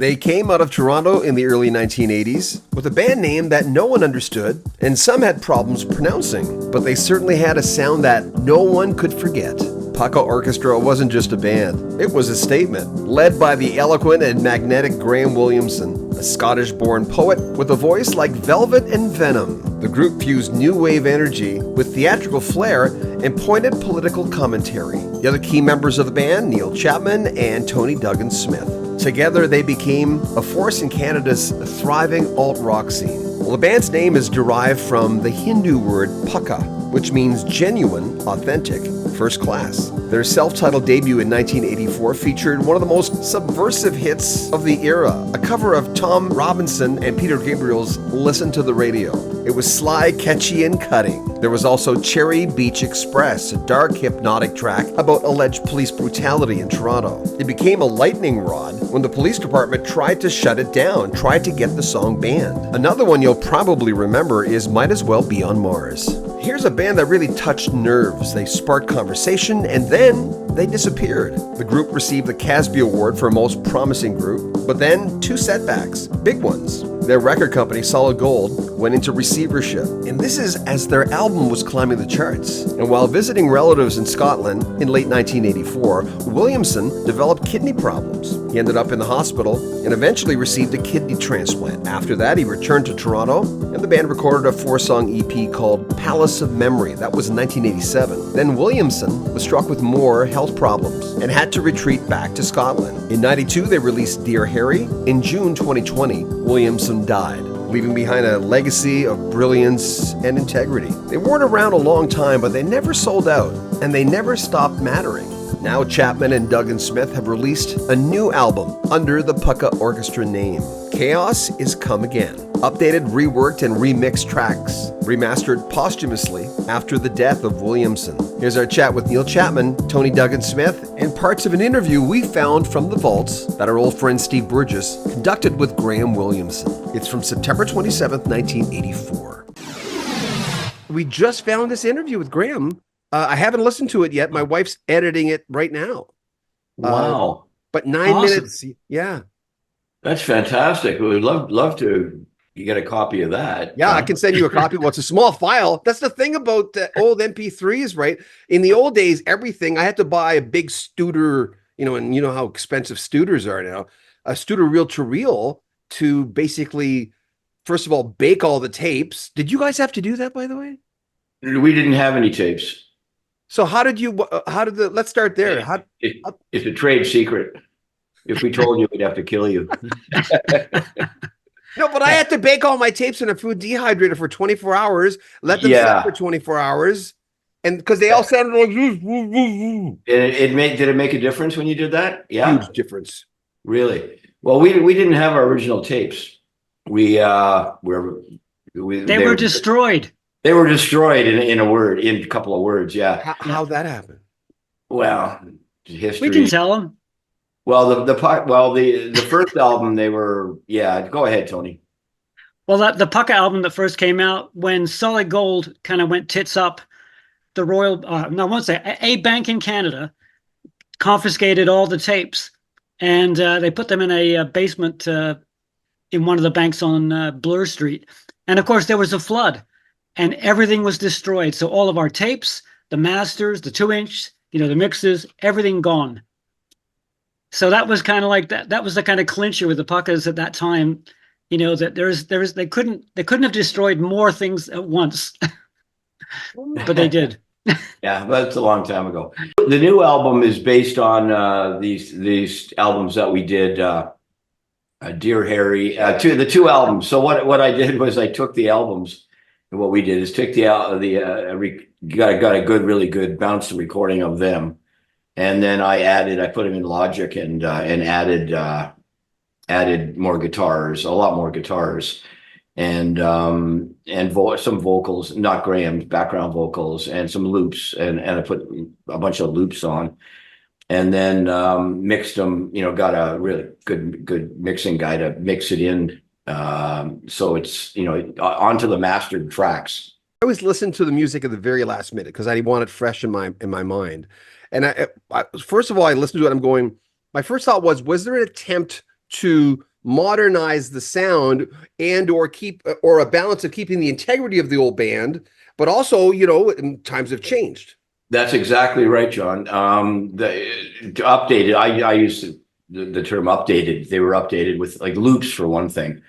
They came out of Toronto in the early 1980s with a band name that no one understood and some had problems pronouncing, but they certainly had a sound that no one could forget. Pukka Orchestra wasn't just a band, it was a statement, led by the eloquent and magnetic Graham Williamson, a Scottish-born poet with a voice like velvet and venom. The group fused new wave energy with theatrical flair and pointed political commentary. The other key members of the band, Neil Chapman and Tony Duggan-Smith. Together, they became a force in Canada's thriving alt-rock scene. Well, the band's name is derived from the Hindu word Pukka, which means genuine, authentic, first class. Their self-titled debut in 1984 featured one of the most subversive hits of the era, a cover of Tom Robinson and Peter Gabriel's Listen to the Radio. It was sly, catchy, and cutting. There was also Cherry Beach Express, a dark, hypnotic track about alleged police brutality in Toronto. It became a lightning rod when the police department tried to shut it down, tried to get the song banned. Another one you'll probably remember is Might As Well Be on Mars. Here's a band that really touched nerves. They sparked conversation and then they disappeared. The group received the Casby Award for Most Promising Group, but then two setbacks, big ones. Their record company, Solid Gold, went into receivership. And this is as their album was climbing the charts. And while visiting relatives in Scotland in late 1984, Williamson developed kidney problems. He ended up in the hospital and eventually received a kidney transplant. After that, he returned to Toronto and the band recorded a 4-song EP called Palace of Memory. That was in 1987. Then Williamson was struck with more health problems and had to retreat back to Scotland. In 92, they released Dear Harry. In June 2020, Williamson died, leaving behind a legacy of brilliance and integrity. They weren't around a long time, but they never sold out, and they never stopped mattering. Now Chapman and Duggan-Smith have released a new album under the Pukka Orchestra name. Chaos is Come Again. Updated, reworked, and remixed tracks, remastered posthumously after the death of Williamson. Here's our chat with Neil Chapman, Tony Duggan-Smith, and parts of an interview we found from the vaults that our old friend Steve Burgess conducted with Graham Williamson. It's from September 27th, 1984. We just found this interview with Graham. I haven't listened to it yet. My wife's editing it right now. Wow. But 9 minutes. Yeah. That's fantastic. We would love to get a copy of that. Yeah, I can send you a copy. Well, it's a small file. That's the thing about old MP3s, right? In the old days, everything, I had to buy a big Studer, and you know how expensive Studers are now, a Studer reel-to-reel to basically, first of all, bake all the tapes. Did you guys have to do that, by the way? We didn't have any tapes. So let's start there. It's a trade secret. If we told you, we'd have to kill you. No, but I had to bake all my tapes in a food dehydrator for 24 hours, let them sit for 24 hours, and because they all sounded like Did it make a difference when you did that? Yeah. Huge difference. Really? Well, we didn't have our original tapes. They were destroyed. They were destroyed in a couple of words. Yeah. How'd that happen? Well, history. We can tell them. Well, the first album, they were, go ahead, Tony. Well, the Pukka album that first came out, when Solid Gold kind of went tits up, the a bank in Canada confiscated all the tapes, and they put them in a basement in one of the banks on Bloor Street. And of course, there was a flood, and everything was destroyed. So all of our tapes, the masters, the 2-inch, the mixes, everything gone. So that was kind of like that. That was the kind of clincher with the Pukkas at that time, that they couldn't have destroyed more things at once, but they did. Yeah, that's a long time ago. The new album is based on these albums that we did. Dear Harry, the two albums. So what I did was I took the albums, and what we did is took got a really good bouncing recording of them. And then I put them in Logic and added more guitars, a lot more guitars, and some vocals, not Graham's, background vocals, and some loops, and I put a bunch of loops on, and then mixed them. Got a really good mixing guy to mix it in, so it's onto the mastered tracks. I always listen to the music at the very last minute because I want it fresh in my mind. And I first of all, I listened to it. I'm going. My first thought was there an attempt to modernize the sound and or keep or a balance of keeping the integrity of the old band, but also, times have changed. That's exactly right, John. Updated. I use the term updated. They were updated with like loops for one thing.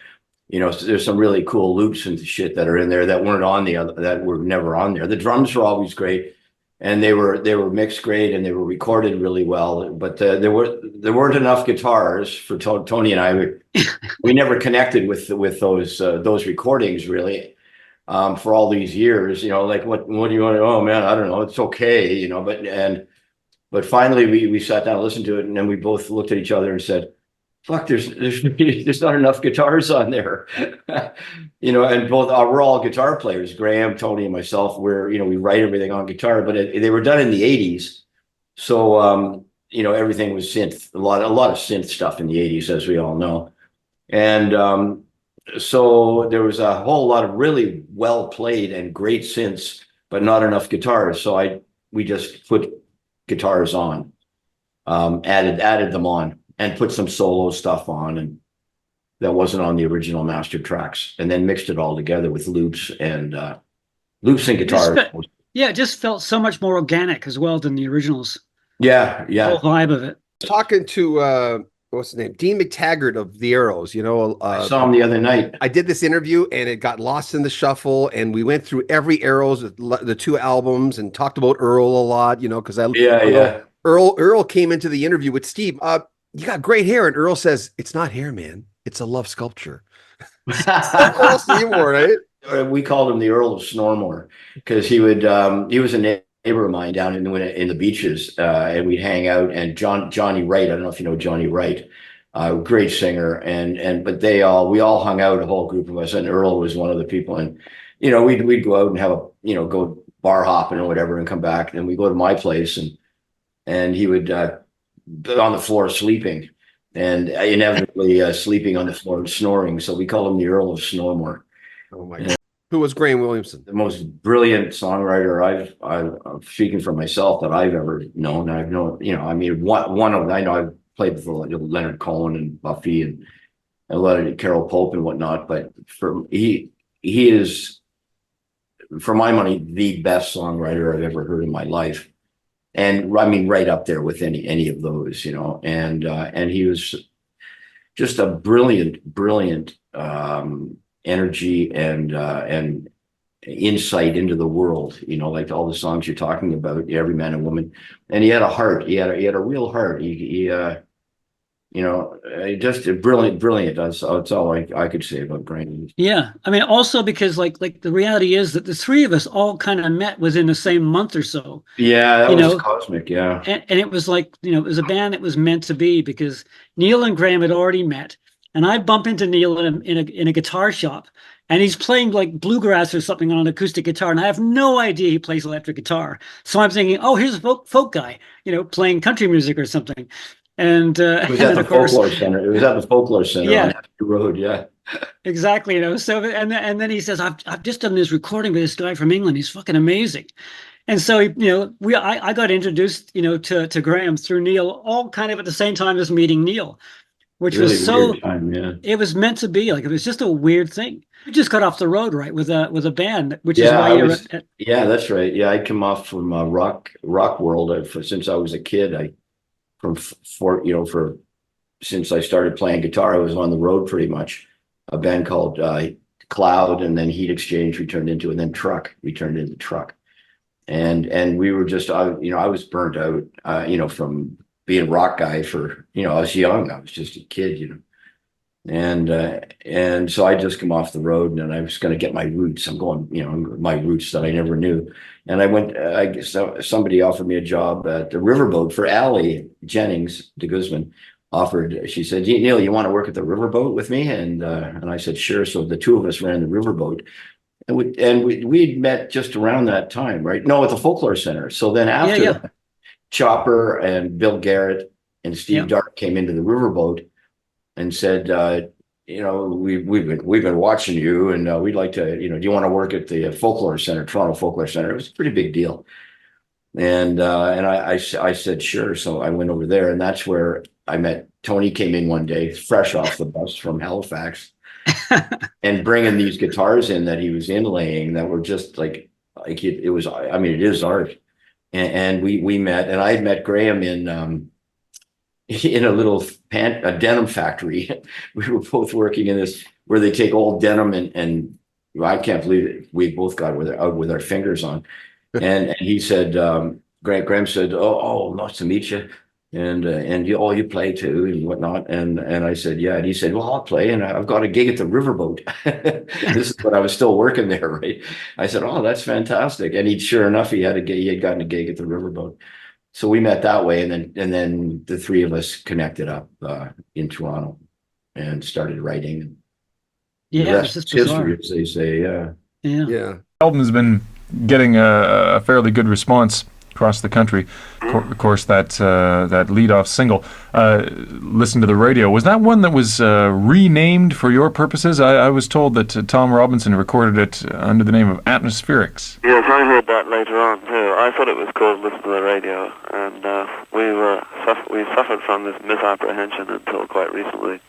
So there's some really cool loops and shit that are in there that weren't on the other, that were never on there. The drums were always great, and they were mixed great, and they were recorded really well. But there weren't enough guitars for Tony and I. We never connected with those recordings really. For all these years, like what do you want to? Oh man, I don't know. It's okay, but finally we sat down and listened to it, and then we both looked at each other and said, "Fuck, there's not enough guitars on there," And both we're all guitar players. Graham, Tony, and myself. We write everything on guitar, but they were done in the '80s, so everything was synth. A lot of synth stuff in the '80s, as we all know, and so there was a whole lot of really well played and great synths, but not enough guitars. So we just put guitars on, added them on, and put some solo stuff on, and that wasn't on the original master tracks, and then mixed it all together with loops and guitars. It just felt so much more organic as well than the originals. Yeah. The whole vibe of it. Talking to what's his name? Dean McTaggart of the Arrows. I saw him the other night. I did this interview and it got lost in the shuffle, and we went through every Arrows, the 2 albums, and talked about Earl a lot, because Earl came into the interview with Steve. You got great hair, and Earl says, "It's not hair, man. It's a love sculpture." Earl Seymour, right? We called him the Earl of Snormore because he was a neighbor of mine down in the beaches, and we'd hang out. And Johnny Wright, I don't know if you know Johnny Wright, great singer, but we all hung out, a whole group of us, and Earl was one of the people. And we'd go out and have go bar hopping or whatever, and come back, and we go to my place, and he would on the floor sleeping, and inevitably sleeping on the floor and snoring. So we call him the Earl of Snormore. Oh my God. Who was Graham Williamson? The most brilliant songwriter I'm speaking for myself that I've ever known. I've known, one of them. I know I've played with Leonard Cohen and Buffy and a lot of Carol Pope and whatnot, but he is, for my money, the best songwriter I've ever heard in my life. And I mean, right up there with any of those, and he was just a brilliant energy and insight into the world, like all the songs you're talking about, Every Man and Woman. And he had a heart. He had a real heart. He just brilliant. That's all I could say about Graham. Yeah. I mean, also because like the reality is that the three of us all kind of met within the same month or so. Yeah, that was cosmic. Yeah. And it was like, it was a band that was meant to be, because Neil and Graham had already met, and I bump into Neil in a guitar shop, and he's playing like bluegrass or something on an acoustic guitar, and I have no idea he plays electric guitar. So I'm thinking, oh, here's a folk guy, playing country music or something. And it was at the Folklore Center. It was at the Folklore Center on the road. Yeah, exactly. So and then he says, I've just done this recording with this guy from England. He's fucking amazing. And so I got introduced to Graham through Neil, all kind of at the same time as meeting Neil, which really was so time, yeah. It was meant to be. Like, it was just a weird thing. We just got off the road, right, with a band, which is why yeah, that's right. Yeah, I come off from rock world since I was a kid. Since I started playing guitar, I was on the road pretty much. A band called Cloud, and then Heat Exchange we turned into, and then Truck we turned into Truck, and we were just I was burnt out from being a rock guy for I was young, I was just a kid, and so I just come off the road, and I was going to get my roots. I'm going my roots that I never knew. And I went, somebody offered me a job at the Riverboat for Allie Jennings de Guzman. She said, "Neil, you want to work at the Riverboat with me?" And I said, "Sure." So the two of us ran the Riverboat, and we'd met just around that time, right? No, at the Folklore Center. So then after that, Chopper and Bill Garrett and Steve Dark came into the Riverboat and said, we've been watching you, and we'd like to, do you want to work at the Folklore Center, Toronto Folklore Center? It was a pretty big deal. And I said, sure. So I went over there, and that's where I met Tony came in one day, fresh off the bus from Halifax, and bringing these guitars in that he was inlaying that were just it was. I mean, it is art. And we met, and I had met Graham in a little a denim factory. We were both working in this where they take old denim and I can't believe it. We both got out with our fingers on. And he said, Graham said, oh, nice to meet you. And you play too and whatnot. And I said, yeah. And he said, well, I'll play. And I've got a gig at the Riverboat. This is when I was still working there, right? I said, oh, that's fantastic. And sure enough, he had gotten a gig at the Riverboat. So we met that way. And then the three of us connected up in Toronto and started writing. Yeah, the rest is history, as they say. Yeah. Yeah. The album has been getting a fairly good response across the country. Of course, that lead-off single, "Listen to the Radio," was that one that was renamed for your purposes? I was told that Tom Robinson recorded it under the name of Atmospherics. Yes, I heard that later on too. I thought it was called "Listen to the Radio," and we suffered from this misapprehension until quite recently.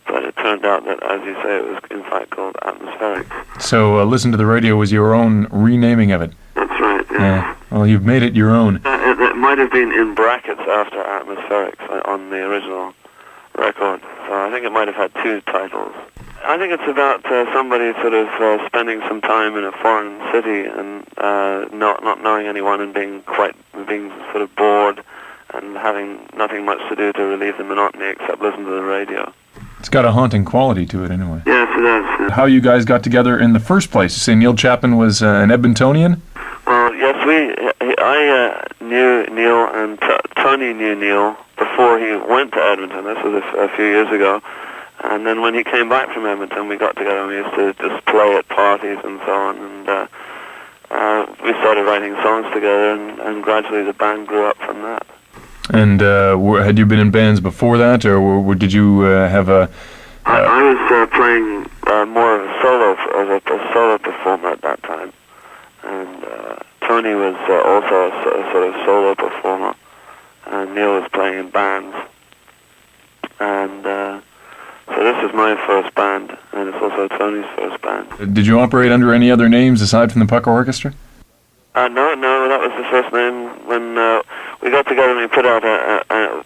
But it turned out that, as you say, it was in fact called Atmospheric. So "Listen to the Radio" was your own renaming of it. That's right, yeah. Well, you've made it your own. It might have been in brackets after Atmospherics on the original record. So I think it might have had two titles. I think it's about somebody sort of spending some time in a foreign city and not knowing anyone and being sort of bored and having nothing much to do to relieve the monotony except listen to the radio. It's got a haunting quality to it, anyway. Yes, it does. Yeah. How you guys got together in the first place? You say Neil Chapman was an Edmontonian? Well, yes, I knew Neil, and Tony knew Neil before he went to Edmonton. This was a few years ago. And then when he came back from Edmonton, we got together and we used to just play at parties and so on. And we started writing songs together, and gradually the band grew up from that. And had you been in bands before that, or did you have a... I was playing more of a solo performer at that time. And Tony was also a sort of solo performer. And Neil was playing in bands. And so this is my first band, and it's also Tony's first band. Did you operate under any other names aside from the Pukka Orchestra? No, that was the first name when we got together and we put out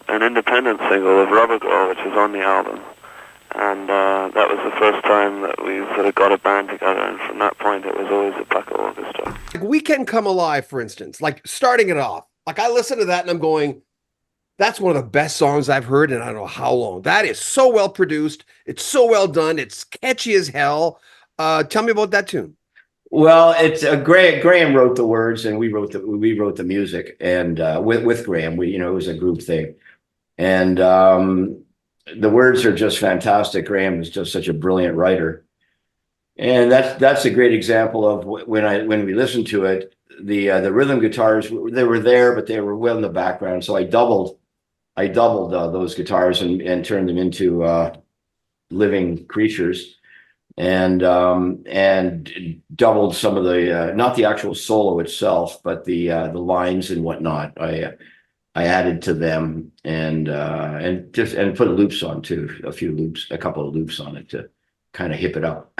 an independent single of Rubber Girl, which is on the album. And that was the first time that we sort of got a band together, and from that point it was always the Pukka Orchestra. Like Weekend Come Alive, for instance, like starting it off, like I listen to that and I'm going, that's one of the best songs I've heard in I don't know how long. That is so well produced. It's so well done. It's catchy as hell. Tell me about that tune. Well, it's Graham wrote the words and we wrote the music, and with Graham, it was a group thing. And the words are just fantastic. Graham is just such a brilliant writer. And that's a great example of when we listened to it, the rhythm guitars, they were there, but they were well in the background. So I doubled those guitars and turned them into living creatures, and doubled some of the not the actual solo itself, but the lines and whatnot. I added to them and put loops on too, a couple of loops on it to kind of hip it up.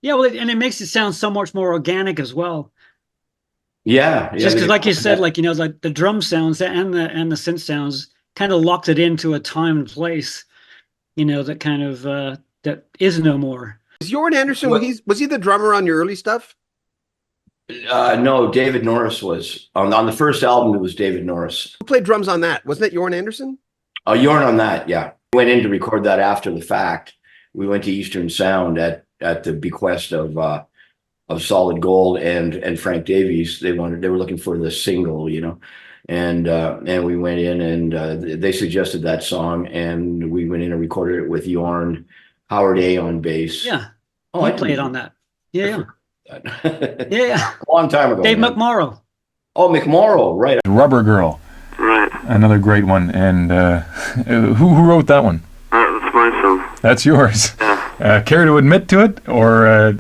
Yeah, well, and it makes it sound so much more organic as well. Yeah. Just because, like you said, like the drum sounds and the synth sounds kind of locked it into a time and place, that kind of that is no more. Is Jorn Anderson? Was he the drummer on your early stuff? No, David Norris was on the first album. It was David Norris. Who played drums on that? Wasn't it Jorn Anderson? Jorn on that. Yeah, we went in to record that after the fact. We went to Eastern Sound at the bequest of Solid Gold and Frank Davies. They were looking for the single, and we went in and they suggested that song, and we went in and recorded it with Jorn, Howard A on bass. Yeah, I played on that. Yeah. A long time ago. Dave McMorrow. Oh, McMorrow, right. Rubber Girl. Right. Another great one. And who wrote that one? That's my song. That's yours. Yeah. Care to admit to it, or?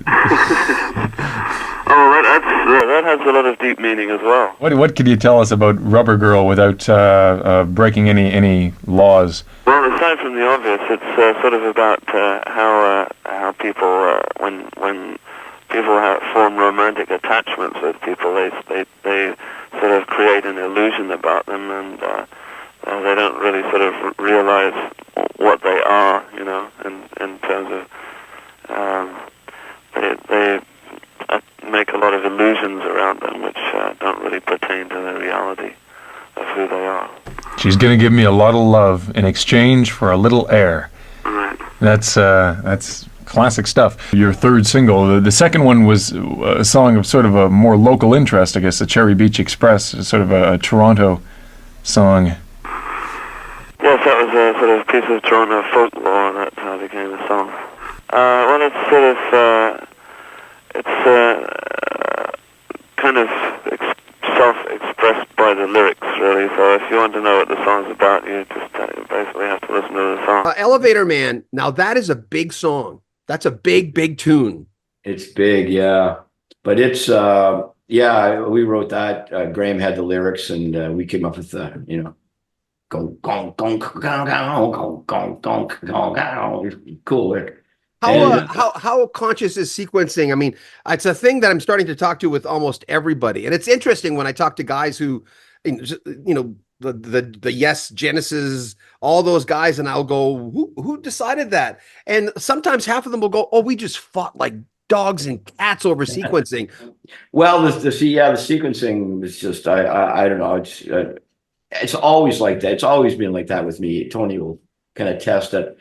Oh, that has a lot of deep meaning as well. What can you tell us about Rubber Girl without breaking any laws? Well, aside from the obvious, it's sort of about how people when people form romantic attachments with people, they sort of create an illusion about them, and they don't really sort of realize what they are, you know, in terms of they make a lot of illusions around them which don't really pertain to the reality of who they are. She's going to give me a lot of love in exchange for a little air. Right. That's classic stuff. Your third single, the second one was a song of sort of a more local interest, I guess, the Cherry Beach Express, sort of a Toronto song. Yes, that was a sort of piece of Toronto folklore, and that's how it became a song. Well, it's sort of, kind of self-expressed by the lyrics, really. So if you want to know what the song's about, you just basically have to listen to the song. Elevator Man. Now that is a big song. That's a big tune. It's big, yeah. But it's we wrote that. Graham had the lyrics, and we came up with the, you know, go gong gong gong gong gong gong gong gong. Cool lyric. How conscious is sequencing? I mean, it's a thing that I'm starting to talk to with almost everybody, and it's interesting when I talk to guys who, you know, the Yes, Genesis, all those guys, and I'll go, who decided that? And sometimes half of them will go, oh, we just fought like dogs and cats over sequencing. Well, the sequencing is just I don't know. It's always like that. It's always been like that with me. Tony will kind of test it.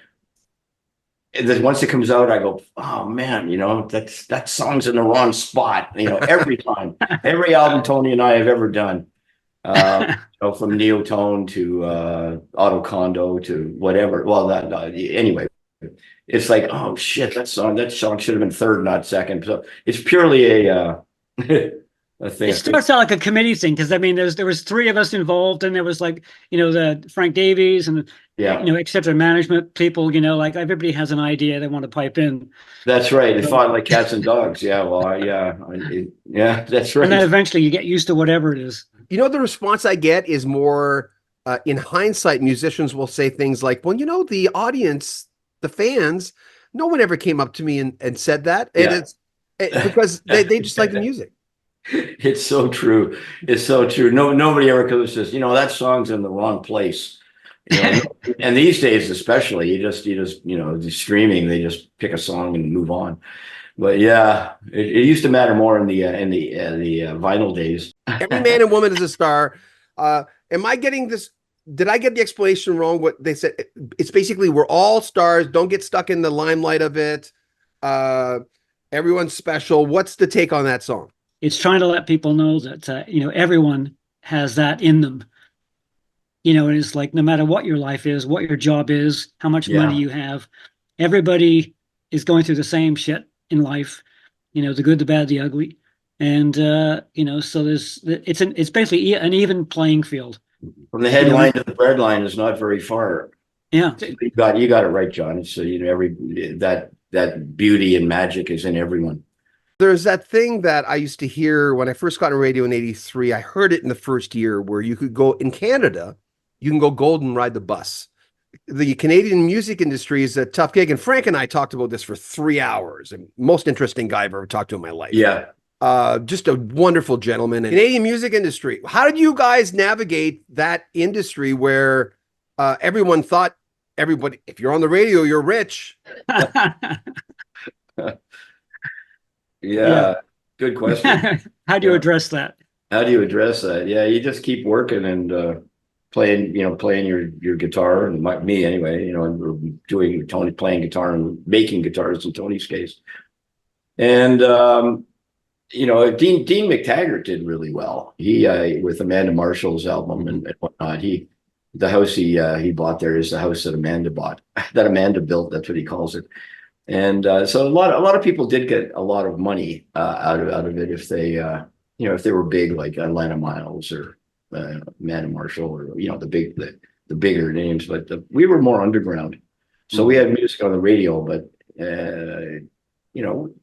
And then once it comes out, I go, oh man, you know, that song's in the wrong spot. You know, every time, every album Tony and I have ever done, so from Neotone to Auto Condo to whatever. Well, anyway, it's like, oh shit, that song should have been third, not second. So it's purely a thing. It starts out like a committee thing, because I mean, there was three of us involved, and there was like, you know, the Frank Davies and you know, except for management people, you know, like everybody has an idea they want to pipe in. That's right. It fought like cats and dogs. Yeah, well, yeah, that's right. And then eventually you get used to whatever it is. You know, the response I get is more, in hindsight, musicians will say things like, well, you know, the audience, the fans, no one ever came up to me and said that. And because they just like the music. It's so true. It's so true. Nobody ever comes and says, you know, that song's in the wrong place. You know, and these days, especially, you just, you know, the streaming, they just pick a song and move on. But yeah, it used to matter more in the vinyl days. Every man and woman is a star. Am I getting this? Did I get the explanation wrong? What they said? It's basically we're all stars. Don't get stuck in the limelight of it. Everyone's special. What's the take on that song? It's trying to let people know that you know, everyone has that in them. You know, and it's like, no matter what your life is, what your job is, how much money you have, everybody is going through the same shit in life. You know, the good, the bad, the ugly, and you know, so it's basically an even playing field. From the headline to the breadline is not very far. Yeah, you got it right, John. So you know, that beauty and magic is in everyone. There's that thing that I used to hear when I first got on radio in '83. I heard it in the first year where you could go in Canada, you can go gold and ride the bus. The Canadian music industry is a tough gig. And Frank and I talked about this for 3 hours. And most interesting guy I've ever talked to in my life. Yeah. Just a wonderful gentleman. And Canadian music industry. How did you guys navigate that industry where everyone thought everybody, if you're on the radio, you're rich? Yeah. Good question. How do you address that? How do you address that? Yeah, you just keep working and playing your guitar, and me anyway, you know, doing Tony playing guitar and making guitars in Tony's case. And you know, Dean McTaggart did really well. He with Amanda Marshall's album and whatnot. The house he bought there is the house that Amanda bought, that Amanda built. That's what he calls it. And so a lot of people did get a lot of money out of it if they you know, if they were big like Atlanta Miles or Amanda Marshall, or you know, the bigger names. But we were more underground, so we had music on the radio, but you know,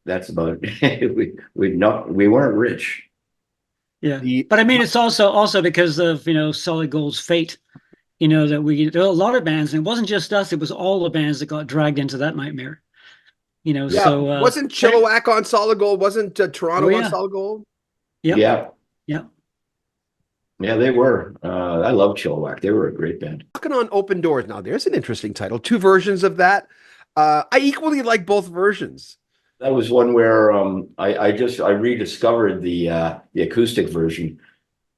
that's about it. We weren't rich. Yeah. But I mean, it's also because of, Solid Gold's fate, there are a lot of bands, and it wasn't just us, it was all the bands that got dragged into that nightmare. Yeah, So wasn't Chilliwack on Solid Gold? Wasn't Toronto on Solid Gold? Yep. Yeah. Yeah. Yeah, they were. I love Chilliwack. They were a great band. Talking on Open Doors. Now, there's an interesting title. Two versions of that. I equally like both versions. That was one where I rediscovered the acoustic version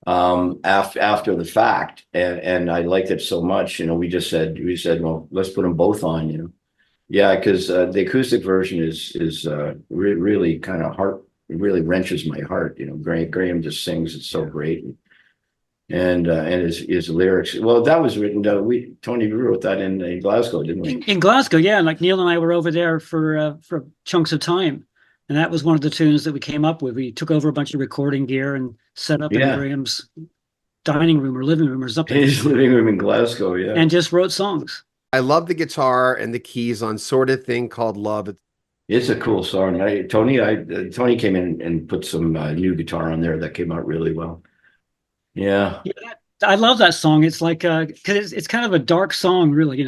after the fact, and I liked it so much. We said, well, let's put them both on. Yeah, because the acoustic version is really kind of really wrenches my heart. Graham just sings it so great. And his lyrics. Well, that was written. Tony wrote that in Glasgow, didn't we? In Glasgow, yeah. And like Neil and I were over there for chunks of time, and that was one of the tunes that we came up with. We took over a bunch of recording gear and set up in Graham's dining room or living room or something. His living room in Glasgow, yeah. And just wrote songs. I love the guitar and the keys on Sort of Thing Called Love. It's a cool song. Tony came in and put some new guitar on there that came out really well. Yeah. I love that song. It's like because it's kind of a dark song, really. Do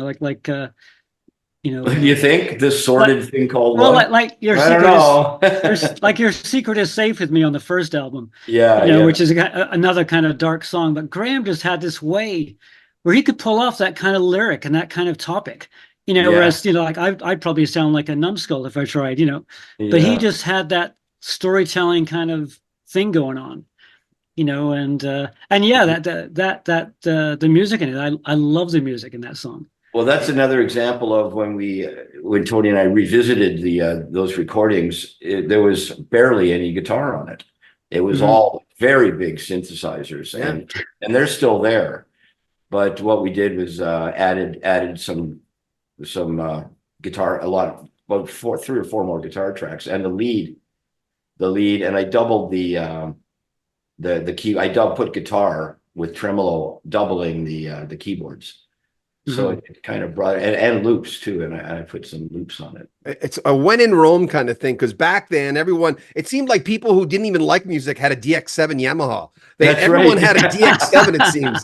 you think this sordid thing called love? Well, like your secret your secret is safe with me on the first album. Yeah, which is another kind of dark song. But Graham just had this way where he could pull off that kind of lyric and that kind of topic. Whereas I'd probably sound like a numbskull if I tried. But he just had that storytelling kind of thing going on. The music in it. I love the music in that song. Well, that's another example of when Tony and I revisited those recordings. There was barely any guitar on it. It was all very big synthesizers, and they're still there. But what we did was added some guitar, about 3 or 4 more guitar tracks, and the lead, and I doubled the key. I put guitar with tremolo, doubling the keyboards. So it kind of brought and loops too, and I put some loops on it. It's a when in Rome kind of thing, because back then it seemed like people who didn't even like music had a DX7 Yamaha. Everyone had a DX7, it seems.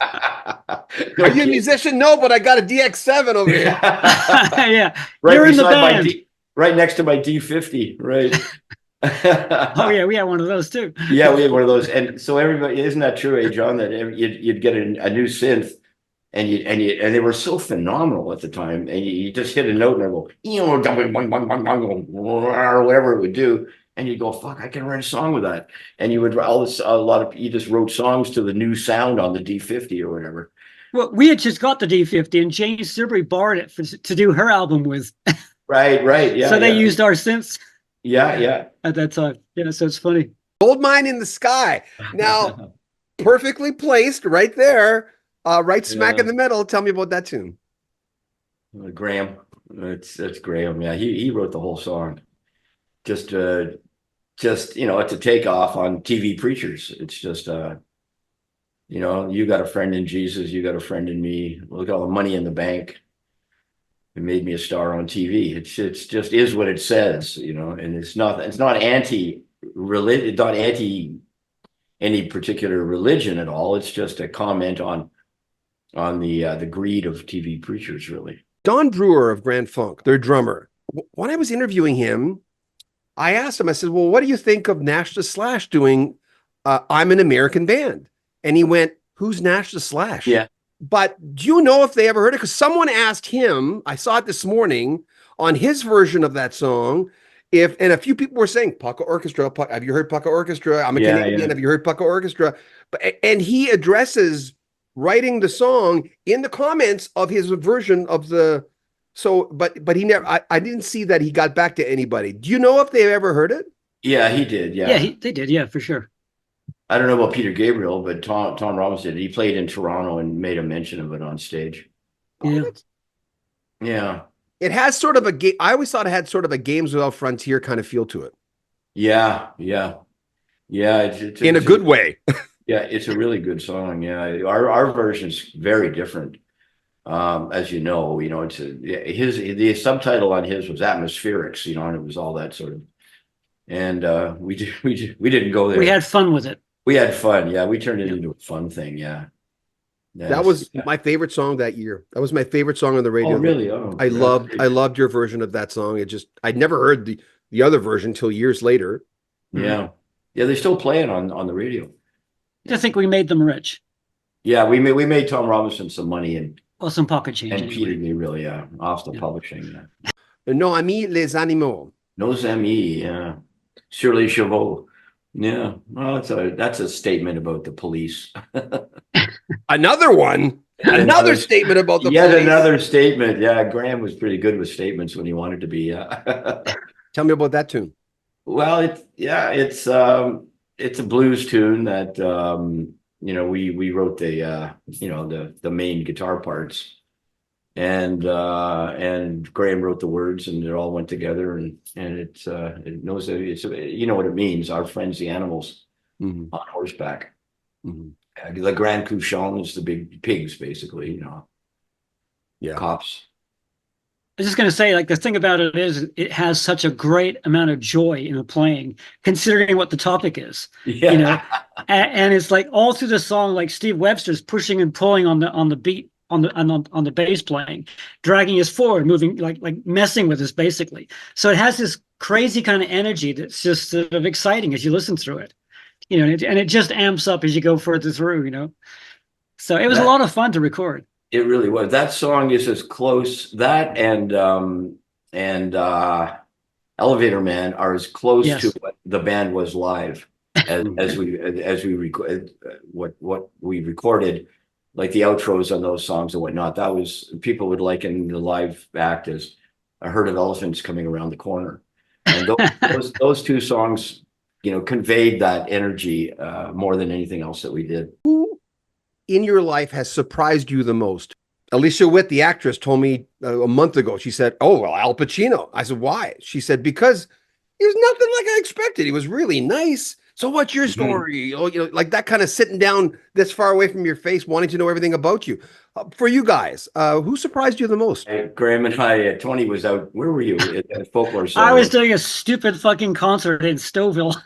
Are you a musician? No, but I got a DX7 over here. Yeah, right, you're in the band. Right next to my D50, right? Oh yeah, we had one of those too. Yeah, we had one of those, and so everybody, isn't that true, John? That you'd get a new synth. And they were so phenomenal at the time, and you just hit a note and I go, or whatever it would do, and you go, fuck, I can write a song with that. And you would you just wrote songs to the new sound on the D50 or whatever. Well, we had just got the D50, and Jane Sibley borrowed it to do her album with. Right, yeah. So they used our synths. Yeah. At that time, yeah. So it's funny. Gold Mine in the Sky. Now, perfectly placed right there. Right smack in the middle. Tell me about that tune. Graham. It's Graham. Yeah, he wrote the whole song. Just it's a takeoff on TV preachers. It's just you got a friend in Jesus, you got a friend in me. Look at all the money in the bank. It made me a star on TV. It's just is what it says, and it's not anti-religion, not anti any particular religion at all. It's just a comment on the greed of TV preachers, really. Don Brewer of Grand Funk, their drummer. When I was interviewing him, I asked him, I said, well, what do you think of Nash the Slash doing I'm an American Band? And he went, who's Nash the Slash? Yeah. But do you know if they ever heard it? Because someone asked him, I saw it this morning, on his version of that song, and a few people were saying, Pukka Orchestra, have you heard Pukka Orchestra? I'm a Canadian, have you heard Pukka Orchestra? And he addresses writing the song in the comments of his version of but he never, I didn't see that he got back to anybody. Do you know if they ever heard it? Yeah, he did. Yeah, they did. Yeah, for sure. I don't know about Peter Gabriel, but Tom Robbins did. He played in Toronto and made a mention of it on stage. Yeah. It has sort of I always thought it had sort of a Games Without Frontier kind of feel to it. Yeah. It's in a good way. Yeah, it's a really good song. Yeah, our version's very different. As you know, it's the subtitle on his was Atmospherics, and it was all that sort of and we didn't go there. We had fun with it. We had fun. Yeah, we turned it into a fun thing. Yeah. That was my favorite song that year. That was my favorite song on the radio. Oh, really? Oh, I loved your version of that song. I'd never heard the other version till years later. Yeah. Yeah, they still play it on the radio. I think we made them rich. Yeah, we made Tom Robinson some money and some pocket change. And anyway. Peter Gabriel, off the publishing. Nos amis les animaux. Nos amis, sur les chevaux. Yeah, well, that's a statement about the police. Another one. Another statement about the police. Another statement. Yeah, Graham was pretty good with statements when he wanted to be. Tell me about that tune. Well, it's a blues tune that we wrote the main guitar parts, and Graham wrote the words, and it all went together, and it knows that it's what it means. Our friends, the animals, on horseback. The Grand Couchon is the big pigs, basically. Cops. I was just going to say, like, the thing about it is it has such a great amount of joy in the playing, considering what the topic is. Yeah. And it's like all through the song, like Steve Webster's pushing and pulling on the beat, on the bass playing, dragging us forward, moving, like messing with us, basically. So it has this crazy kind of energy that's just sort of exciting as you listen through it, and it just amps up as you go further through, So it was a lot of fun to record. It really was. That song is as close, that and Elevator Man are as close to what the band was live as we record what we recorded, like the outros on those songs and whatnot. That was, people would liken the live act as a herd of elephants coming around the corner. And those two songs, conveyed that energy more than anything else that we did. Who in your life has surprised you the most? Alicia Witt, the actress, told me a month ago. She said, "Oh, well, Al Pacino." I said, "Why?" She said, "Because he was nothing like I expected. He was really nice. So what's your story?" Oh, like that kind of sitting down this far away from your face, wanting to know everything about you. For you guys, who surprised you the most? Graham and I, Tony was out. Where were you? At Folklore Center. I was doing a stupid fucking concert in Stouffville.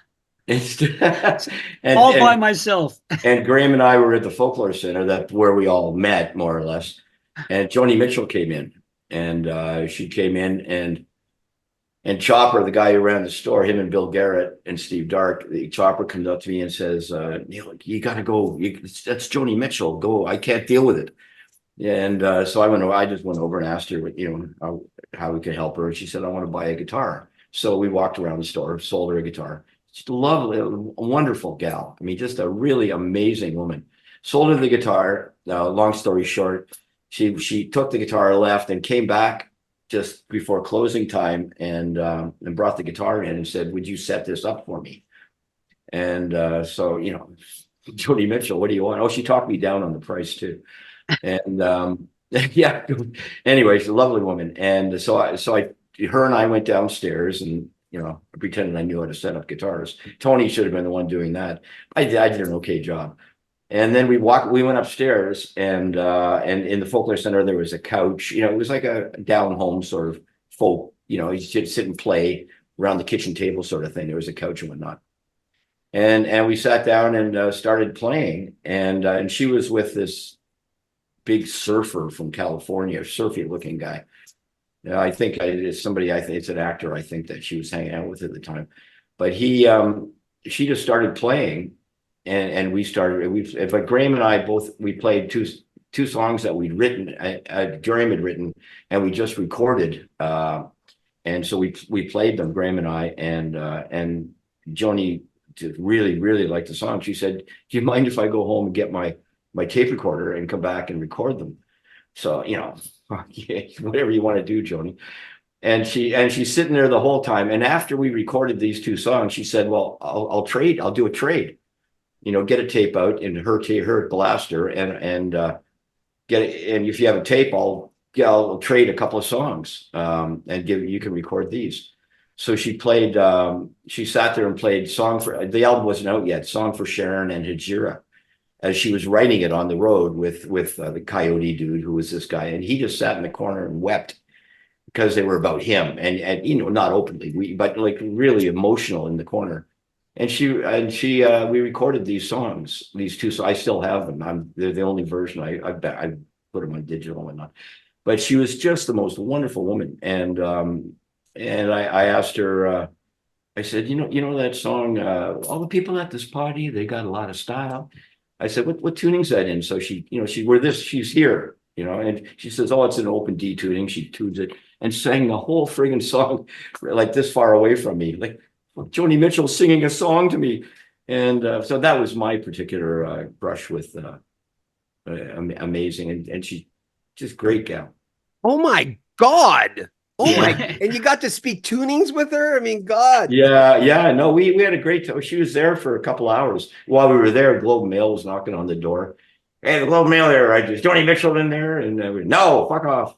All by myself. And Graham and I were at the Folklore Center, that's where we all met, more or less. And Joni Mitchell came in, and she came in, and Chopper, the guy who ran the store, him and Bill Garrett and Steve Dark, Chopper comes up to me and says, "Neil, you got to go. That's Joni Mitchell. Go. I can't deal with it." And so I just went over and asked her, how we could help her. And she said, "I want to buy a guitar." So we walked around the store, sold her a guitar. She's a lovely, wonderful gal. I mean, just a really amazing woman. Sold her the guitar. Long story short, she took the guitar, left, and came back just before closing time and brought the guitar in and said, "Would you set this up for me?" And so, Joni Mitchell, what do you want? Oh, she talked me down on the price too. And yeah, anyway, she's a lovely woman. And so her and I went downstairs and, pretending I knew how to set up guitars. Tony should have been the one doing that. I did an okay job. And then we went upstairs, and in the Folklore Center, there was a couch. It was like a down home sort of folk, you should sit and play around the kitchen table sort of thing. There was a couch and whatnot. And we sat down and started playing. And she was with this big surfer from California, surfy looking guy. I think it's an actor, I think, that she was hanging out with at the time. But she just started playing, and but Graham and I we played two songs that we'd written, Graham had written, and we just recorded. And so we played them, Graham and I, and Joni really, really liked the song. She said, "Do you mind if I go home and get my tape recorder and come back and record them?" So, yeah, whatever you want to do, Joni. And she's sitting there the whole time. And after we recorded these two songs, she said, "Well, I'll do a trade, get a tape out in her blaster and get it. And if you have a tape, I'll trade a couple of songs, and you can record these." So she sat there and played the album wasn't out yet, Song for Sharon and Hajira, as she was writing it on the road with the Coyote dude, who was this guy. And he just sat in the corner and wept because they were about him, and not openly, but like really emotional in the corner. And we recorded these songs, these two. So I still have them. They're the only version I put them on digital and whatnot. But she was just the most wonderful woman. And I asked her, I said, you know that song, all the people at this party, they got a lot of style. I said, what tuning's that in? So she's here, and she says, oh, it's an open D tuning. She tunes it and sang the whole friggin' song like this far away from me, like Joni Mitchell singing a song to me. And so that was my particular brush with amazing. And she just great gal. Oh my God. Oh my, Yeah. and you got to speak tunings with her? I mean, God. Yeah. No, we had a great time. She was there for a couple hours. While we were there, Globe and Mail was knocking on the door. Hey, the Globe and Mail there. Is Joni Mitchell in there? And no, fuck off.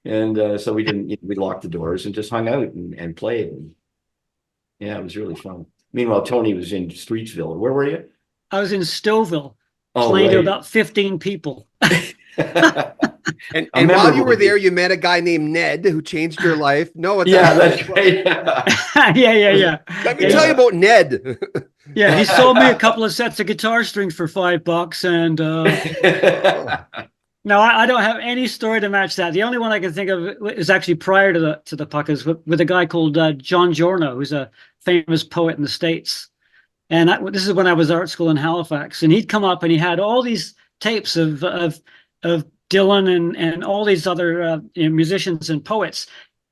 And so we locked the doors and just hung out and played. And, yeah, it was really fun. Meanwhile, Tony was in Streetsville. Where were you? I was in Stouffville, Oh, playing to right. about 15 people. And A while you memorable were there, gig. you met a guy named Ned who changed your life. No, it's Yeah, that's right. Yeah. Let me Yeah. tell you about Ned. Yeah, he sold me a couple of sets of guitar strings for $5, and no, I don't have any story to match that. The only one I can think of is actually prior to the Puckas with a guy called John Giorno, who's a famous poet in the States. And this is when I was art school in Halifax, and he'd come up and he had all these tapes of Dylan and all these other musicians and poets,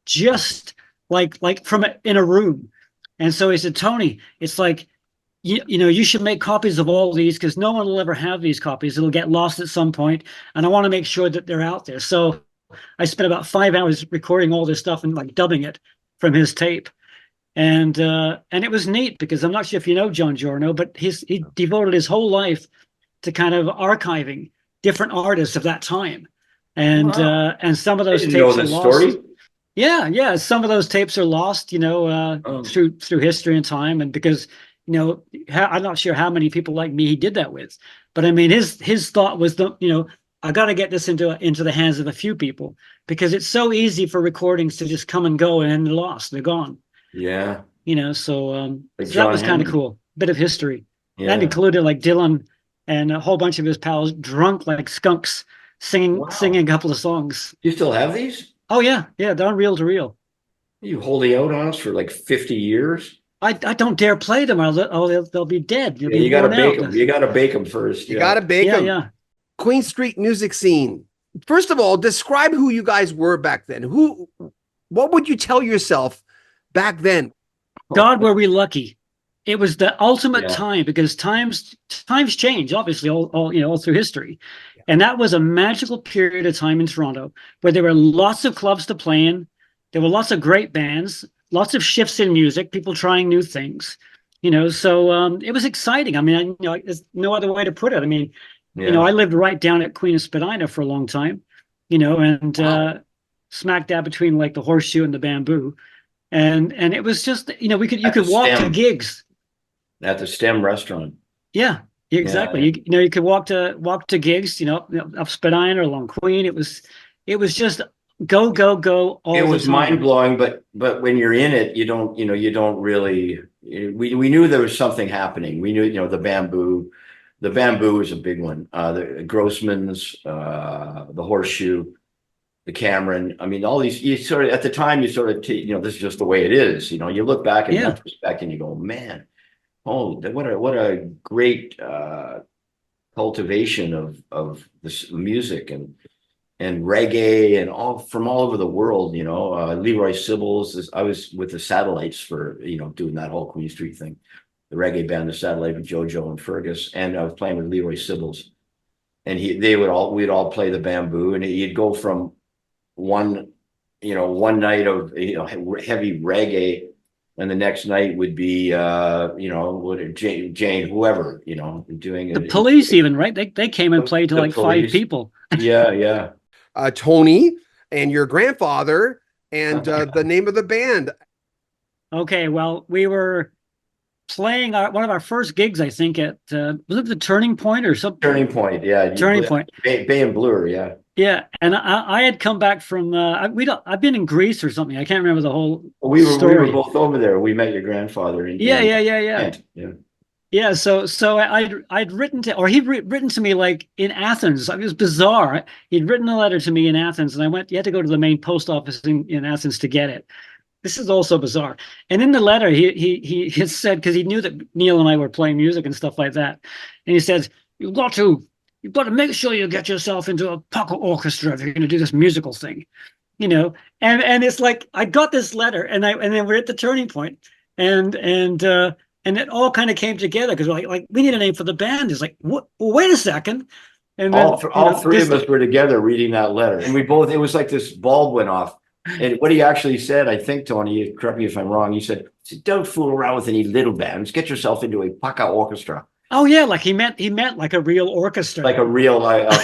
just like from in a room. And so he said, Tony, it's like, you should make copies of all these because no one will ever have these copies. It'll get lost at some point, and I want to make sure that they're out there. So I spent about 5 hours recording all this stuff and like dubbing it from his tape. And it was neat because I'm not sure if you know John Giorno, but he devoted his whole life to kind of archiving different artists of that time. And Wow. and some of those Didn't tapes know are the lost. story. Yeah. Some of those tapes are lost, through history and time, and because I'm not sure how many people like me he did that with, but I mean his thought was I got to get this into the hands of a few people because it's so easy for recordings to just come and go and they're lost, they're gone. Yeah. So Like that John was kind of Henry. cool, bit of history. Yeah. That included like Dylan and a whole bunch of his pals drunk like skunks singing Wow. a couple of songs. You still have these? Oh yeah, they're on reel to reel. You holding out on us for like 50 years? I don't dare play them, or they'll be dead. You'll Yeah, be you got to worn bake out. them. You got to bake them first. You got to bake Yeah, them. yeah. Queen Street music scene. First of all, describe who you guys were back then. What would you tell yourself back then? God, were we lucky? It was the ultimate Yeah. time because times change, obviously, all through history. Yeah. And that was a magical period of time in Toronto where there were lots of clubs to play in. There were lots of great bands, lots of shifts in music, people trying new things, so it was exciting. I mean, there's no other way to put it. I mean, I lived right down at Queen of Spadina for a long time, and Wow. smack dab between like the Horseshoe and the Bamboo. And it was just, you At could the walk to Stem. gigs. At the STEM restaurant. Yeah, exactly. Yeah. You could walk to gigs, up Spadina or along Queen. It was just go all It the was time. mind blowing, but when you're in it, you don't really. We knew there was something happening. We knew, the Bamboo. The Bamboo is a big one. The Grossman's, the Horseshoe, the Cameron. I mean, all these. You sort of at the time, this is just the way it is. You look back in retrospect and you go, man, oh, what a great cultivation of this music and reggae and from all over the world. Leroy Sibbles. I was with the Satellites for doing that whole Queen Street thing. The reggae band, the Satellite with JoJo and Fergus, and I was playing with Leroy Sibbles, and we'd all play the Bamboo, and he'd go from one night of heavy reggae, and the next night would be Jane whoever doing The Police even, right? They came and played to like Police. 5 people. Yeah. Tony and your grandfather and the name of the band. Okay, well, we were playing one of our first gigs, I think, at was it the Turning Point or something? Turning Point, yeah. Turning Point. Bay and Bloor, yeah. Yeah, and I had come back from I've been in Greece or something. I can't remember the whole We story. were both over there. We met your grandfather in Yeah. yeah. Yeah, so I'd written to, or he'd written to me like in Athens. It was bizarre. He'd written a letter to me in Athens, and I went. You had to go to the main post office in Athens to get it. This is also bizarre. And in the letter, he had said, because he knew that Neil and I were playing music and stuff like that, and he said, you've got to make sure you get yourself into a Pukka Orchestra if you're going to do this musical thing, you know. And it's like I got this letter, and then we're at the Turning Point, and it all kind of came together because we're like we need a name for the band. It's like, what? Well, wait a second. And then, all three of us were together reading that letter, and it was like this bulb went off. And what he actually said, I think, Tony, correct me if I'm wrong, he said, don't fool around with any little bands. Get yourself into a Pukka Orchestra. Oh, yeah, like he meant like a real orchestra. Like a real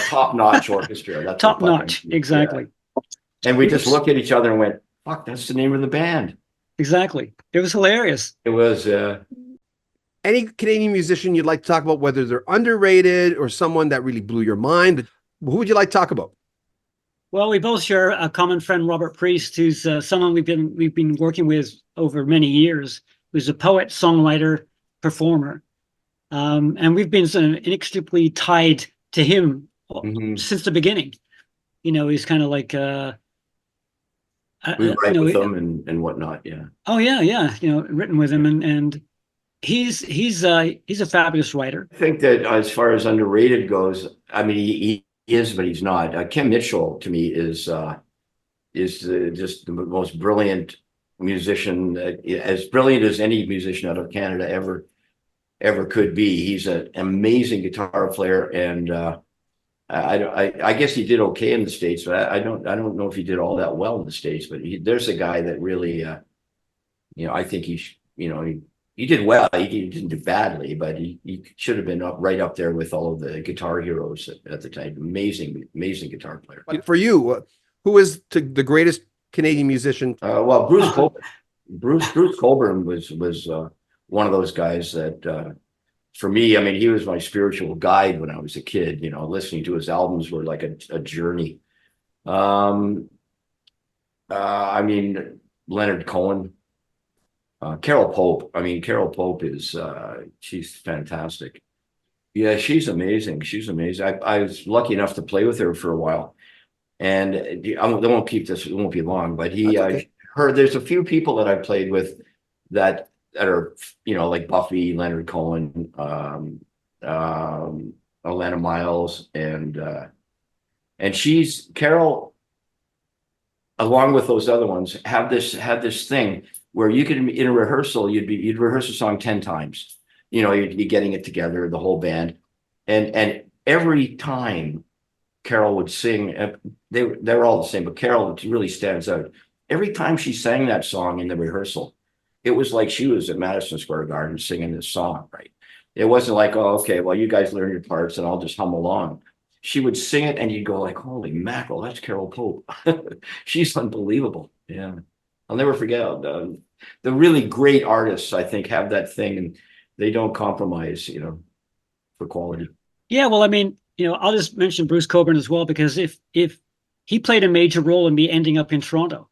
top-notch orchestra. That's top-notch, exactly. Yeah. And we just looked at each other and went, fuck, that's the name of the band. Exactly. It was hilarious. It was... Any Canadian musician you'd like to talk about, whether they're underrated or someone that really blew your mind, who would you like to talk about? Well, we both share a common friend, Robert Priest, who's someone we've been working with over many years, who's a poet, songwriter, performer. And we've been sort of inextricably tied to him since the beginning. You know, he's kind of like we write with him and whatnot, yeah. Oh yeah, you know, written with him, and he's a fabulous writer. I think that as far as underrated goes, I mean, he is, but he's not. Kim Mitchell to me is just the most brilliant musician, as brilliant as any musician out of Canada ever could be. He's an amazing guitar player, and I guess he did okay in the States, but I don't know if he did all that well in the States. But there's a guy that really, you know, I think he did well. He didn't do badly, but he should have been right up there with all of the guitar heroes at the time. Amazing guitar player. But for you, who is the greatest Canadian musician? Well, Bruce Coburn. Bruce Coburn was one of those guys that, for me, I mean, he was my spiritual guide when I was a kid. You know, listening to his albums were like a journey. I mean, Leonard Cohen. Carol Pope. I mean, Carol Pope is she's fantastic. Yeah, she's amazing. I was lucky enough to play with her for a while, and I won't keep this. It won't be long, but there's a few people that I've played with that are, you know, like Buffy, Leonard Cohen, Alana Miles, and Carol, along with those other ones, had this thing where you could, in a rehearsal, you'd rehearse a song 10 times. You know, you'd be getting it together, the whole band. And every time Carol would sing, they were all the same, but Carol really stands out. Every time she sang that song in the rehearsal, it was like she was at Madison Square Garden singing this song, right? It wasn't like, oh, okay, well, you guys learn your parts and I'll just hum along. She would sing it and you'd go like, holy mackerel, that's Carol Pope. She's unbelievable. Yeah. I'll never forget the really great artists, I think, have that thing, and they don't compromise, you know, for quality. Yeah, well, I mean, you know, I'll just mention Bruce Coburn as well, because if he played a major role in me ending up in Toronto,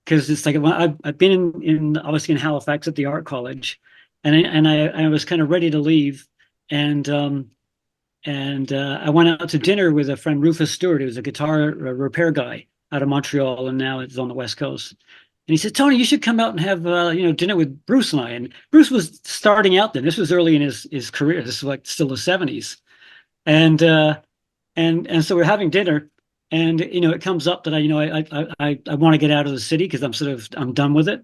because it's like I've been in obviously in Halifax at the art college, and I was kind of ready to leave, and I went out to dinner with a friend, Rufus Stewart, who's a guitar repair guy out of Montreal, and now it's on the West Coast. And he said, Tony, you should come out and have dinner with Bruce and I. And Bruce was starting out then. This was early in his career. This was like still the 70s. And so we're having dinner, and it comes up that I want to get out of the city because I'm done with it.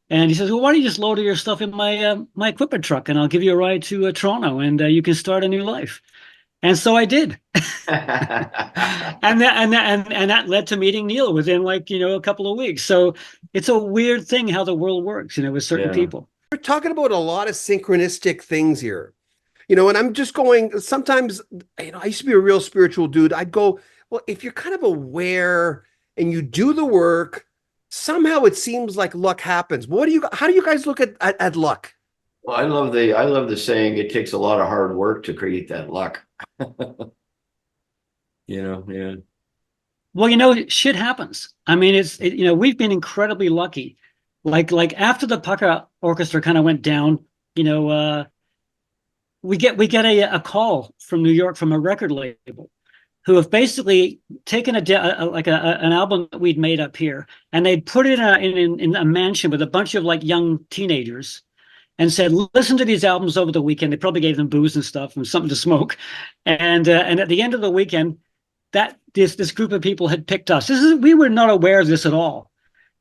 And he says, well, why don't you just load your stuff in my equipment truck, and I'll give you a ride to Toronto, and you can start a new life. And so I did. and that led to meeting Neil within a couple of weeks. So it's a weird thing how the world works, with certain people. We're talking about a lot of synchronistic things here, and I'm just going, sometimes, I used to be a real spiritual dude. I'd go, well, if you're kind of aware and you do the work, somehow it seems like luck happens. How do you guys look at luck? Well, I love the saying, it takes a lot of hard work to create that luck. Yeah. Well, shit happens. I mean, we've been incredibly lucky. Like after the Pukka Orchestra kind of went down, we get a call from New York from a record label who have basically taken an album that we'd made up here, and they'd put it in a mansion with a bunch of like young teenagers, and said, "Listen to these albums over the weekend." They probably gave them booze and stuff and something to smoke, and at the end of the weekend, that this group of people had picked us. We were not aware of this at all,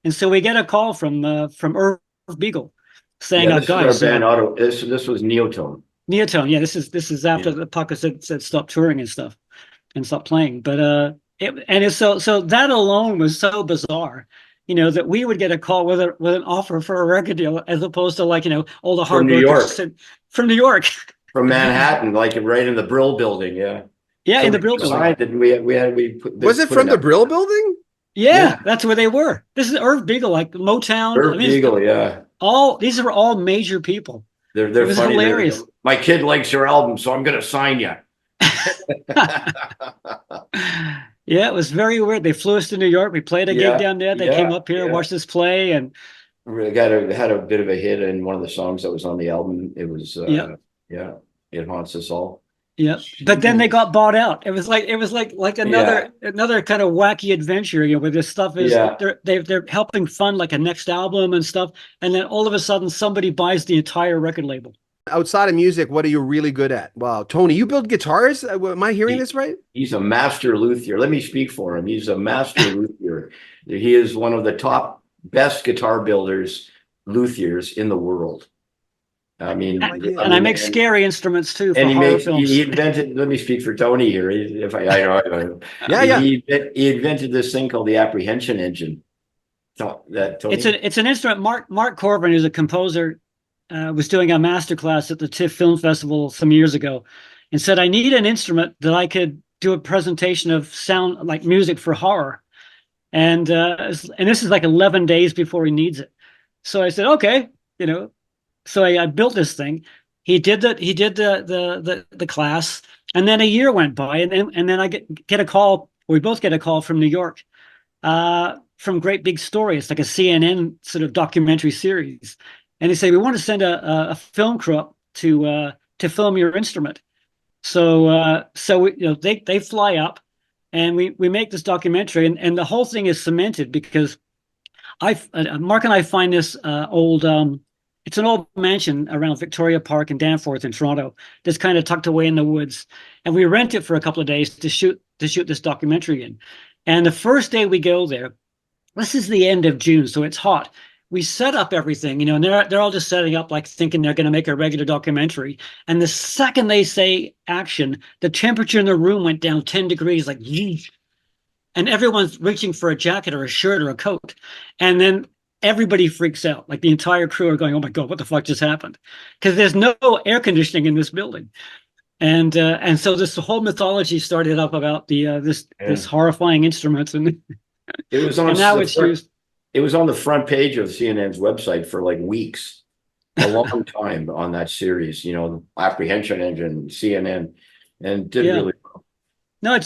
and so we get a call from Irv Beagle saying, Yeah, this "Guys, is our band Auto. This was Neotone. Neotone, yeah, this is after the Pukka said stop touring and stuff and stop playing." But so that alone was so bizarre, that we would get a call with an offer for a record deal as opposed to all the hard From New work York. from New York. From Manhattan, like right in the Brill Building. Yeah. Yeah, So in the we Brill Building. signed it, and we put. Was it put from the out- Brill Building? Yeah, that's where they were. This is Irv Beagle, like Motown. Irv Beagle, yeah. These are all major people. They're It was funny. hilarious. My kid likes your album, so I'm going to sign you. Yeah, it was very weird. They flew us to New York. We played a gig Yeah, down there. They yeah, came up here and yeah. watched us play, and We had a bit of a hit in one of the songs that was on the album. It was, yeah, It Haunts Us All. yeah. But then they got bought out. It was like another kind of wacky adventure, where this stuff is Yeah. they're helping fund like a next album and stuff, and then all of a sudden somebody buys the entire record label. Outside of music, what are you really good at? Wow, Tony, you build guitars? Am I hearing this right? He's a master luthier. Let me speak for him. He's a master luthier. He is one of the top best guitar builders, luthiers in the world. I mean, And I make scary instruments too for and horror films. he invented, let me speak for Tony here. If I know, Yeah. He invented this thing called the apprehension engine. So that Tony? It's an instrument. Mark Corbin, who's a composer, was doing a master class at the TIFF Film Festival some years ago, and said, "I need an instrument that I could do a presentation of sound like music for horror." And this is like 11 days before he needs it. So I said, "Okay, So I built this thing. He did the class, and then a year went by, and then I get a call. We both get a call from New York, from Great Big Story. It's like a CNN sort of documentary series, and they say, we want to send a film crew up to film your instrument. So they fly up, and we make this documentary, and the whole thing is cemented because Mark and I find this old. It's an old mansion around Victoria Park in Danforth in Toronto that's kind of tucked away in the woods. And we rent it for a couple of days to shoot this documentary in. And the first day we go there, this is the end of June, so it's hot. We set up everything, and they're all just setting up, like thinking they're going to make a regular documentary. And the second they say action, the temperature in the room went down 10 degrees, like, yeesh. And everyone's reaching for a jacket or a shirt or a coat. And then everybody freaks out. Like the entire crew are going, "Oh my God, what the fuck just happened?" Because there's no air conditioning in this building. And so this whole mythology started up about this horrifying instrument, and it was on and now it's used. It was on the front page of CNN's website for like weeks, a long time on that series. Apprehension Engine, CNN, and did really well. No,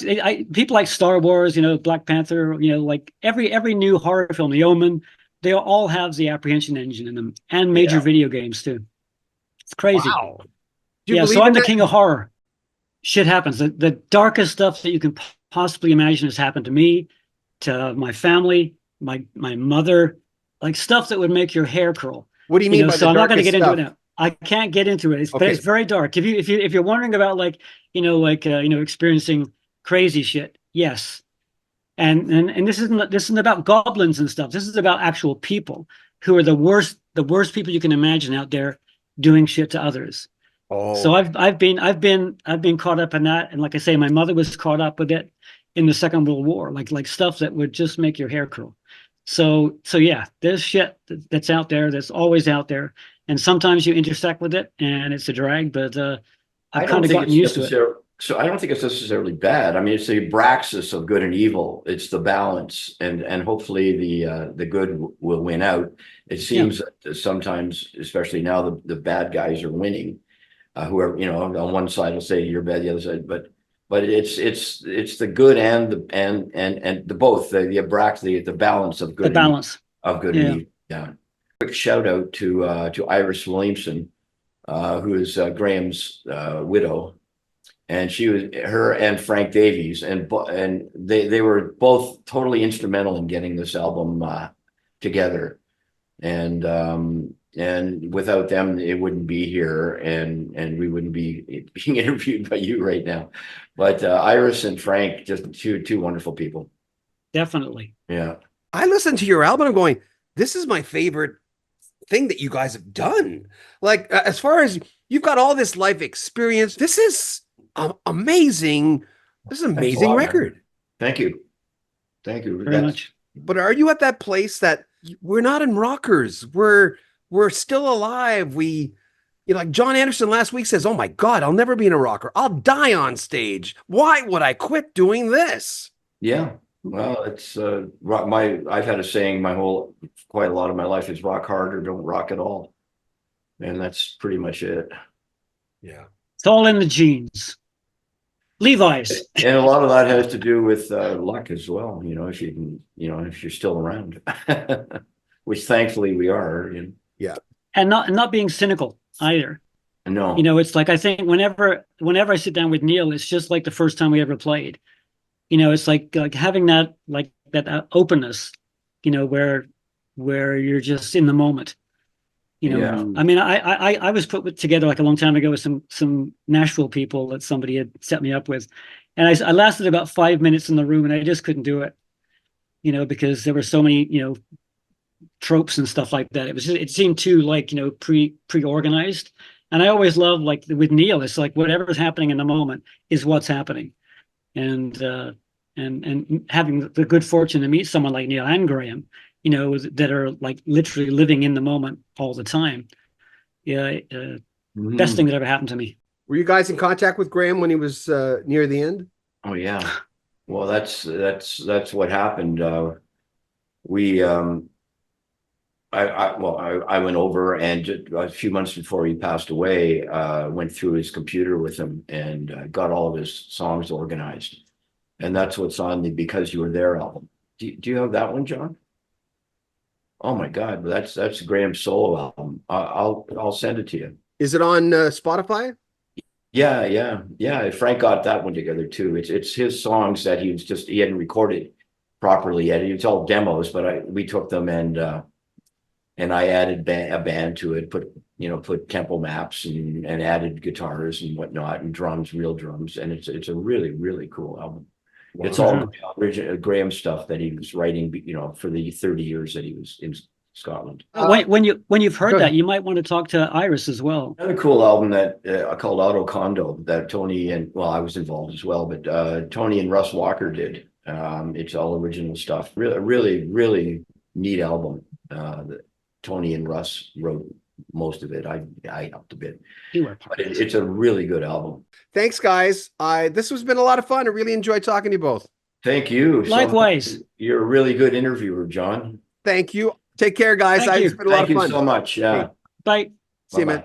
people like Star Wars, Black Panther, like every new horror film, The Omen, they all have the apprehension engine in them, and major video games too. It's crazy. Wow. So I'm the king of horror. Shit happens. The darkest stuff that you can possibly imagine has happened to me, to my family, my mother, like stuff that would make your hair curl. What do you mean by so the I'm not going to darkest get stuff? into it now. I can't get into it. But it's very dark. If you're wondering about experiencing crazy shit, yes. And this isn't about goblins and stuff. This is about actual people who are the worst people you can imagine out there doing shit to others. Oh. So I've been caught up in that, and like I say, my mother was caught up with it in the Second World War, like stuff that would just make your hair curl. So yeah, there's shit that's out there, that's always out there, and sometimes you intersect with it, and it's a drag. But I've kind of gotten used to it. So I don't think it's necessarily bad. I mean, it's the abraxas of good and evil. It's the balance, and hopefully the good will win out. It seems that sometimes, especially now, the bad guys are winning. Whoever, on one side will say you're bad, the other side, but it's the good and the both the abrax the balance of The good balance. of good Yeah. and evil. Yeah. Quick shout out to Iris Williamson, who is Graham's widow. And her and Frank Davies, and they were both totally instrumental in getting this album together. And without them, it wouldn't be here, and we wouldn't be being interviewed by you right now. But Iris and Frank, just two wonderful people. Definitely. Yeah. I listened to your album. I'm going, this is my favorite thing that you guys have done. Like, as far as you've got all this life experience, this is amazing. This is an amazing record. Man. Thank you. Very much. But are you at that place that we're not in rockers? We're still alive. Like John Anderson last week says, "Oh my God, I'll never be in a rocker. I'll die on stage. Why would I quit doing this?" Yeah. Well, it's I've had a saying quite a lot of my life is rock hard or don't rock at all. And that's pretty much it. Yeah. It's all in the genes. Levi's. And a lot of that has to do with luck as well. If you can, if you're still around, which thankfully we are. Yeah. And not being cynical either. No. It's like, I think whenever I sit down with Neil, it's just like the first time we ever played. It's like having that openness, where you're just in the moment. Yeah. I mean, I was put together like a long time ago with some Nashville people that somebody had set me up with, and I lasted about 5 minutes in the room, and I just couldn't do it, because there were so many tropes and stuff like that. It seemed too like pre-organized, and I always love, like with Neil, it's like whatever's happening in the moment is what's happening, and having the good fortune to meet someone like Neil and Graham, that are like literally living in the moment all the time. Yeah. Best thing that ever happened to me. Were you guys in contact with Graham when he was near the end? Oh yeah. Well, that's what happened. I went over, and just a few months before he passed away, went through his computer with him and got all of his songs organized. And that's what's on the Because You Were There album. Do you have that one, John? Oh my God, that's Graham's solo album. I'll send it to you. Is it on Spotify? Yeah. Frank got that one together too. It's his songs that he hadn't recorded properly yet. It's all demos, but we took them and I added a band to it. Put tempo maps and added guitars and whatnot and drums, real drums, and it's a really, really cool album. Wow. It's all original Graham stuff that he was writing, for the 30 years that he was in Scotland. When you've heard that, you might want to talk to Iris as well. Another cool album that called Auto Condo that Tony I was involved as well, but Tony and Russ Walker did. It's all original stuff. Really, really neat album. That Tony and Russ wrote most of it. I helped a bit. But it's a really good album. Thanks, guys. This has been a lot of fun. I really enjoyed talking to you both. Thank you. Likewise. You're a really good interviewer, John. Thank you. Take care, guys. It's been a lot of fun. Thank you so much. Yeah. Bye. See you, man.